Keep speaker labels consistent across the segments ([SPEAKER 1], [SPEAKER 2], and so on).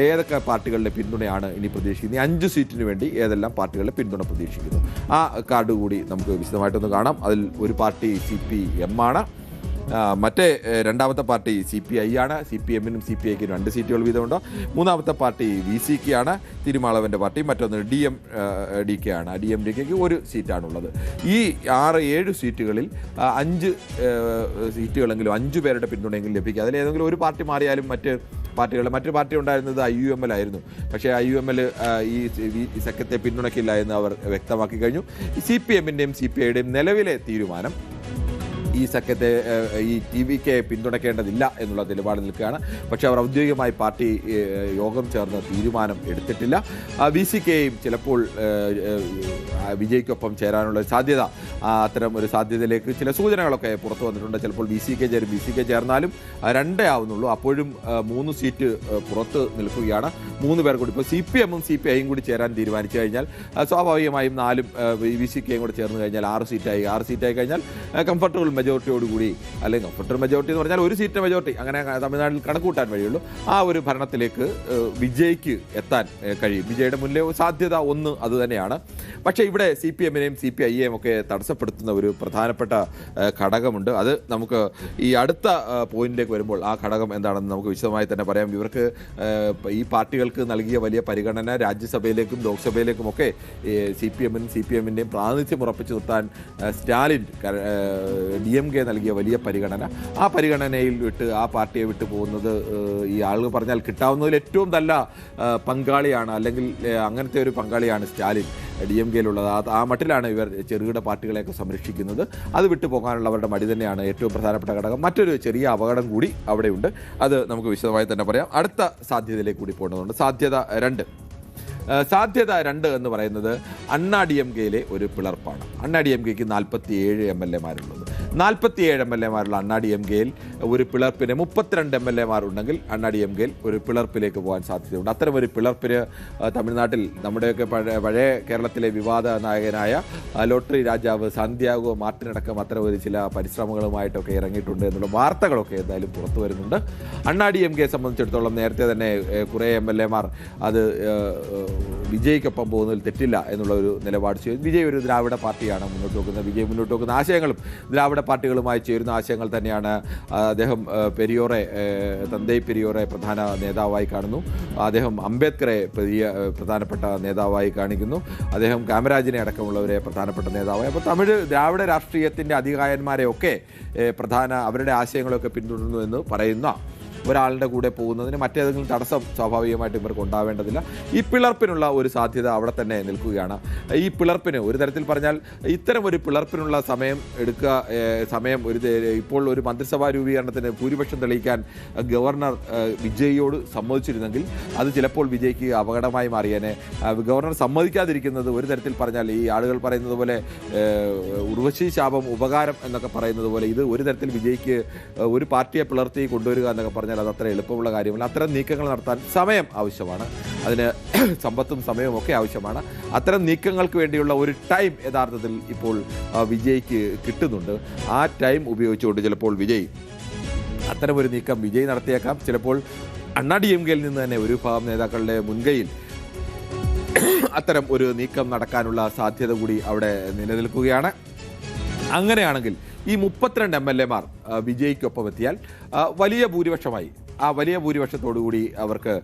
[SPEAKER 1] ഏതൊക്കെ പാർട്ടികളുടെ പിന്തുണയാണ് ഇനി പ്രതീക്ഷിക്കുന്നത്, 5 സീറ്റിന് വേണ്ടി ഏതെല്ലാം പാർട്ടികളുടെ പിന്തുണ പ്രതീക്ഷിക്കുന്നു, ആ കാർഡ് കൂടി നമുക്ക് വിശദമായിട്ടൊന്ന് കാണാം. അതിൽ ഒരു പാർട്ടി CPM ആണ്, മറ്റേ രണ്ടാമത്തെ പാർട്ടി CPI ആണ്. CPM-നും CPI-ക്കും 2 സീറ്റുകൾ വീതമുണ്ട്. മൂന്നാമത്തെ പാർട്ടി VCK ആണ്, തിരുമാളവൻ്റെ പാർട്ടി. മറ്റൊന്ന് DMDK ആണ്. DMDKക്ക് 1 സീറ്റാണുള്ളത്. ഈ 6-7 സീറ്റുകളിൽ 5 സീറ്റുകളെങ്കിലും 5 പേരുടെ പിന്തുണയെങ്കിലും ലഭിക്കുക. അതിലേതെങ്കിലും ഒരു പാർട്ടി മാറിയാലും മറ്റു പാർട്ടി ഉണ്ടായിരുന്നത് IUML ആയിരുന്നു. പക്ഷേ IUML ഈ സഖ്യത്തെ പിന്തുണയ്ക്കില്ല എന്ന് അവർ വ്യക്തമാക്കി കഴിഞ്ഞു. CPM-ൻ്റെയും CPI-യുടെയും നിലവിലെ തീരുമാനം ഈ സഖ്യത്തെ ഈ TVK പിന്തുണയ്ക്കേണ്ടതില്ല എന്നുള്ള നിലപാട് നിൽക്കുകയാണ്. പക്ഷേ അവർ ഔദ്യോഗികമായി പാർട്ടി യോഗം ചേർന്ന് തീരുമാനം എടുത്തിട്ടില്ല. VCKയും ചിലപ്പോൾ വിജയ്ക്കൊപ്പം ചേരാനുള്ള സാധ്യത, അത്തരം ഒരു സാധ്യതയിലേക്ക് ചില സൂചനകളൊക്കെ പുറത്തു വന്നിട്ടുണ്ട്. ചിലപ്പോൾ VCK ചേർന്നാലും 2 ആവുന്നുള്ളൂ. അപ്പോഴും 3 സീറ്റ് പുറത്ത് നിൽക്കുകയാണ്. 3 പേർ കൂടി ഇപ്പോൾ CPM-ഉം CPI-യും കൂടി ചേരാൻ തീരുമാനിച്ചു കഴിഞ്ഞാൽ സ്വാഭാവികമായും 4 VCKയും കൂടി ചേർന്ന് കഴിഞ്ഞാൽ 6 സീറ്റായി കഴിഞ്ഞാൽ കംഫർട്ടബിൾ മെജോറിറ്റിയോടുകൂടി, അല്ലെങ്കിൽ കംഫർട്ടബിൾ മെജോറിറ്റി എന്ന് പറഞ്ഞാൽ 1 സീറ്റ് മെജോറിറ്റി, അങ്ങനെ തമിഴ്നാട്ടിൽ കണക്കൂട്ടാൻ വഴിയുള്ളൂ. ആ ഒരു ഭരണത്തിലേക്ക് വിജയ്ക്ക് എത്താൻ കഴിയും. വിജയുടെ മുന്നിലെ സാധ്യത ഒന്ന് അതുതന്നെയാണ്. പക്ഷേ ഇവിടെ CPM-നെയും CPI-യെയും ഒക്കെ തടസ്സപ്പെടുത്തുന്ന ഒരു പ്രധാനപ്പെട്ട ഘടകമുണ്ട്. അത് നമുക്ക് ഈ അടുത്ത പോയിന്റിലേക്ക് വരുമ്പോൾ ആ ഘടകം എന്താണെന്ന് നമുക്ക് വിശദമായി തന്നെ പറയാം. ഇവർക്ക് ഈ പാർട്ടികൾക്ക് നൽകിയ വലിയ പരിഗണന രാജ്യസഭയിലേക്കും ലോക്സഭയിലേക്കുമൊക്കെ CPM-നും CPM-ൻ്റെയും പ്രാതിനിധ്യം ഉറപ്പിച്ചു നിർത്താൻ സ്റ്റാലിൻ DMK നൽകിയ വലിയ പരിഗണന, ആ പരിഗണനയിൽ ആ പാർട്ടിയെ വിട്ടു പോകുന്നത് ഈ ആളുകൾ പറഞ്ഞാൽ കിട്ടാവുന്നതിൽ ഏറ്റവും നല്ല പങ്കാളിയാണ്, അല്ലെങ്കിൽ അങ്ങനത്തെ ഒരു പങ്കാളിയാണ് സ്റ്റാലിൻ DMKയിലുള്ളത്. ആ മട്ടിലാണ് ഇവർ ചെറുകിട പാർട്ടികളെയൊക്കെ സംരക്ഷിക്കുന്നത്. അത് വിട്ടു പോകാനുള്ള അവരുടെ മടി തന്നെയാണ് ഏറ്റവും പ്രധാനപ്പെട്ട ഘടകം. മറ്റൊരു ചെറിയ അപകടം കൂടി അവിടെയുണ്ട്. അത് നമുക്ക് വിശദമായി തന്നെ പറയാം. അടുത്ത സാധ്യതയിലേക്ക് കൂടി പോകേണ്ടതുണ്ട്. സാധ്യത 2 എന്ന് പറയുന്നത് അണ്ണാ DMKയിലെ ഒരു പിളർപ്പാണ്. അണ്ണാ DMKക്ക് 47 MLA-മാരുള്ളത്. 47 MLA-മാരുള്ള അണ്ണാ DMKയിൽ ഒരു പിളർപ്പിന് 32 MLA-മാർ ഉണ്ടെങ്കിൽ അണ്ണാ DMKയിൽ ഒരു പിളർപ്പിലേക്ക് പോകാൻ സാധ്യതയുണ്ട്. അത്തരം ഒരു പിളർപ്പിന് തമിഴ്നാട്ടിൽ നമ്മുടെയൊക്കെ പഴയ കേരളത്തിലെ വിവാദ നായകനായ ലോട്ടറി രാജാവ് സാന്തിയാഗോ മാർട്ടിനടക്കം അത്തരം ഒരു ചില പരിശ്രമങ്ങളുമായിട്ടൊക്കെ ഇറങ്ങിയിട്ടുണ്ട് എന്നുള്ള വാർത്തകളൊക്കെ എന്തായാലും പുറത്തു വരുന്നുണ്ട്. അണ്ണാ DMKയെ സംബന്ധിച്ചിടത്തോളം നേരത്തെ തന്നെ കുറേ MLA-മാർ അത് വിജയ്ക്കൊപ്പം പോകുന്നതിൽ തെറ്റില്ല എന്നുള്ള ഒരു നിലപാട് ചെയ്തു. വിജയ് ഒരു ദ്രാവിഡ പാർട്ടിയാണ് മുന്നോട്ട് വെക്കുന്നത്. വിജയ് മുന്നോട്ട് വെക്കുന്ന ആശയങ്ങളും ദ്രാവിഡ പാർട്ടികളുമായി ചേരുന്ന ആശയങ്ങൾ തന്നെയാണ്. അദ്ദേഹം തന്തൈ പെരിയോറെ പ്രധാന നേതാവായി കാണുന്നു. അദ്ദേഹം അംബേദ്കറെ പ്രധാനപ്പെട്ട നേതാവായി കാണിക്കുന്നു. അദ്ദേഹം കാമരാജിനെ അടക്കമുള്ളവരെ പ്രധാനപ്പെട്ട നേതാവായി. അപ്പോൾ ദ്രാവിഡ രാഷ്ട്രീയത്തിൻ്റെ അധികായന്മാരെയൊക്കെ അവരുടെ ആശയങ്ങളൊക്കെ പിന്തുടരുന്നു എന്ന് പറയുന്ന ഒരാളുടെ കൂടെ പോകുന്നതിന് മറ്റേതെങ്കിലും തടസ്സം സ്വാഭാവികമായിട്ട് ഇവർക്ക് ഉണ്ടാവേണ്ടതില്ല. ഈ പിളർപ്പിനുള്ള ഒരു സാധ്യത അവിടെ തന്നെ നിൽക്കുകയാണ്. ഈ പിളർപ്പിന് ഒരു തരത്തിൽ പറഞ്ഞാൽ ഇത്തരം ഒരു പിളർപ്പിനുള്ള സമയം ഇപ്പോൾ ഒരു മന്ത്രിസഭാ രൂപീകരണത്തിന് ഭൂരിപക്ഷം തെളിയിക്കാൻ ഗവർണർ വിജയിയോട് സമ്മതിച്ചിരുന്നെങ്കിൽ അത് ചിലപ്പോൾ വിജയ്ക്ക് അപകടമായി മാറിയേനെ. ഗവർണർ സമ്മതിക്കാതിരിക്കുന്നത് ഒരു തരത്തിൽ പറഞ്ഞാൽ ഈ ആളുകൾ പറയുന്നത് പോലെ ഉർവശി ശാപം ഉപകാരം എന്നൊക്കെ പറയുന്നത് പോലെ ഇത് ഒരു തരത്തിൽ വിജയ്ക്ക് ഒരു പാർട്ടിയെ പിളർത്തി കൊണ്ടുവരിക എന്നൊക്കെ പറഞ്ഞാൽ അത് അത്ര എളുപ്പമുള്ള കാര്യമല്ല. അത്തരം നീക്കങ്ങൾ നടത്താൻ സമയം ആവശ്യമാണ്. അതിന് സമ്പത്തും സമയവും ഒക്കെ ആവശ്യമാണ്. അത്തരം നീക്കങ്ങൾക്ക് വേണ്ടിയുള്ള ഒരു ടൈം യഥാർത്ഥത്തിൽ ഇപ്പോൾ വിജയ്ക്ക് കിട്ടുന്നുണ്ട്. ആ ടൈം ഉപയോഗിച്ചുകൊണ്ട് ചിലപ്പോൾ വിജയ് അത്തരമൊരു നീക്കം നടത്തിയേക്കാം. ചിലപ്പോൾ അണ്ണാ DMKയിൽ നിന്ന് തന്നെ ഒരു വിഭാഗം നേതാക്കളുടെ മുൻകൈയിൽ അത്തരം ഒരു നീക്കം നടക്കാനുള്ള സാധ്യത കൂടി അവിടെ നിലനിൽക്കുകയാണ്. അങ്ങനെയാണെങ്കിൽ ഈ 32 MLA-മാർ വിജയ്ക്കൊപ്പം എത്തിയാൽ വലിയ ഭൂരിപക്ഷമായി ആ വലിയ ഭൂരിപക്ഷത്തോടുകൂടി അവർക്ക്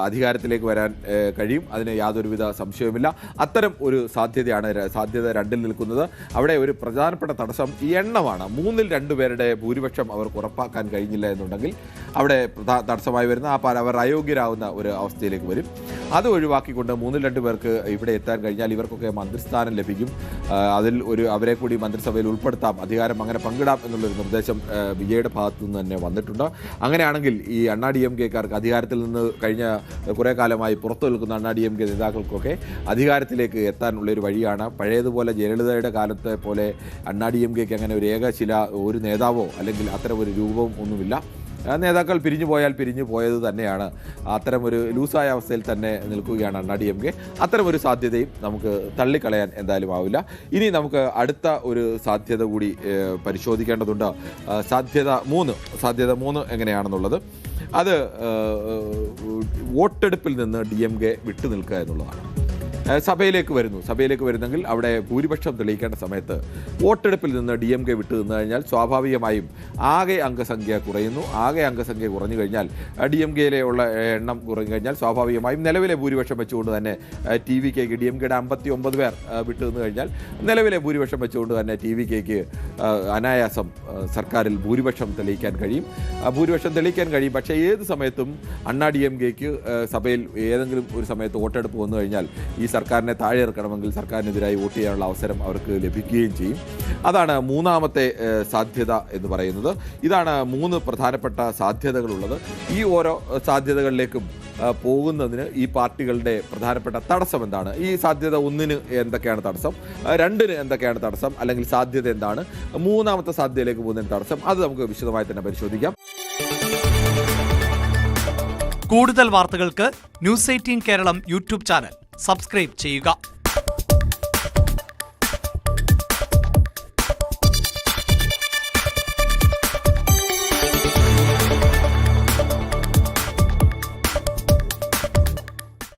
[SPEAKER 1] അധികാരത്തിലേക്ക് വരാൻ കഴിയും. അതിന് യാതൊരുവിധ സംശയവുമില്ല. അത്തരം ഒരു സാധ്യത 2 നിൽക്കുന്നത്. അവിടെ ഒരു പ്രധാനപ്പെട്ട തടസ്സം ഈ എണ്ണമാണ്. 3-2 പേരുടെ ഭൂരിപക്ഷം അവർക്ക് ഉറപ്പാക്കാൻ കഴിഞ്ഞില്ല എന്നുണ്ടെങ്കിൽ അവിടെ തടസ്സമായി വരുന്ന അവർ അയോഗ്യരാകുന്ന ഒരു അവസ്ഥയിലേക്ക് വരും. അത് ഒഴിവാക്കിക്കൊണ്ട് 3-2 പേർക്ക് ഇവിടെ എത്താൻ കഴിഞ്ഞാൽ ഇവർക്കൊക്കെ മന്ത്രിസ്ഥാനം ലഭിക്കും. അതിൽ അവരെ കൂടി മന്ത്രിസഭയിൽ ഉൾപ്പെടുത്താം, അധികാരം അങ്ങനെ പങ്കിടാം എന്നുള്ളൊരു നിർദ്ദേശം വിജയുടെ ഭാഗത്തു നിന്ന് തന്നെ വന്നിട്ടുണ്ട്. അങ്ങനെയാണെങ്കിൽ ഈ അണ്ണാ DMKക്കാർക്ക് അധികാരത്തിൽ നിന്ന് കഴിഞ്ഞ കുറേ കാലമായി പുറത്തു നിൽക്കുന്ന അണ്ണാ DMK നേതാക്കൾക്കൊക്കെ അധികാരത്തിലേക്ക് എത്താനുള്ളൊരു വഴിയാണ്. പഴയതുപോലെ ജയലളിതയുടെ കാലത്തെ പോലെ അണ്ണാ DMKക്ക് അങ്ങനെ ഒരു ഒരു നേതാവോ അല്ലെങ്കിൽ അത്തരം ഒരു രൂപവും ഒന്നുമില്ല. നേതാക്കൾ പിരിഞ്ഞു പോയത് തന്നെയാണ്. അത്തരമൊരു ലൂസായ അവസ്ഥയിൽ തന്നെ നിൽക്കുകയാണ് അണ്ണാ DMK. അത്തരമൊരു സാധ്യതയും നമുക്ക് തള്ളിക്കളയാൻ എന്തായാലും ആവില്ല. ഇനി നമുക്ക് അടുത്ത ഒരു സാധ്യത കൂടി പരിശോധിക്കേണ്ടതുണ്ട്. സാധ്യത 3 എങ്ങനെയാണെന്നുള്ളത്. അത് വോട്ടെടുപ്പിൽ നിന്ന് DMK വിട്ടു നിൽക്കുക എന്നുള്ളതാണ്. സഭയിലേക്ക് വരുന്നെങ്കിൽ അവിടെ ഭൂരിപക്ഷം തെളിയിക്കേണ്ട സമയത്ത് വോട്ടെടുപ്പിൽ നിന്ന് DMK വിട്ടു നിന്ന് കഴിഞ്ഞാൽ സ്വാഭാവികമായും ആകെ അംഗസംഖ്യ കുറയുന്നു. ആകെ അംഗസംഖ്യ കുറഞ്ഞു കഴിഞ്ഞാൽ DMKയിലെ ഉള്ള എണ്ണം കുറഞ്ഞു കഴിഞ്ഞാൽ സ്വാഭാവികമായും നിലവിലെ ഭൂരിപക്ഷം വെച്ചുകൊണ്ട് തന്നെ TVKക്ക് DMKയുടെ 59 പേർ വിട്ടു നിന്ന് കഴിഞ്ഞാൽ നിലവിലെ ഭൂരിപക്ഷം വെച്ചുകൊണ്ട് തന്നെ TVKക്ക് അനായാസം സർക്കാരിൽ ഭൂരിപക്ഷം തെളിയിക്കാൻ കഴിയും. പക്ഷേ ഏത് സമയത്തും അണ്ണാ DMKക്ക് സഭയിൽ ഏതെങ്കിലും ഒരു സമയത്ത് വോട്ടെടുപ്പ് വന്നു കഴിഞ്ഞാൽ ഈ സർക്കാരിനെ താഴെ ഇറക്കണമെങ്കിൽ സർക്കാരിനെതിരായി വോട്ട് ചെയ്യാനുള്ള അവസരം അവർക്ക് ലഭിക്കുകയും ചെയ്യും. അതാണ് മൂന്നാമത്തെ സാധ്യത എന്ന് പറയുന്നത്. ഇതാണ് 3 പ്രധാനപ്പെട്ട സാധ്യതകളുള്ളത്. ഈ ഓരോ സാധ്യതകളിലേക്കും പോകുന്നതിന് ഈ പാർട്ടികളുടെ പ്രധാനപ്പെട്ട തടസ്സം എന്താണ്? ഈ സാധ്യത 1-ന് എന്തൊക്കെയാണ് തടസ്സം, 2-ന് എന്തൊക്കെയാണ് തടസ്സം, അല്ലെങ്കിൽ സാധ്യത എന്താണ്, മൂന്നാമത്തെ സാധ്യതയിലേക്ക് പോകുന്നതിന് തടസ്സം, അത് നമുക്ക് വിശദമായി തന്നെ പരിശോധിക്കാം.
[SPEAKER 2] കൂടുതൽ വാർത്തകൾക്ക് News 18 Keralam YouTube channel subscribe ചെയ്യുക.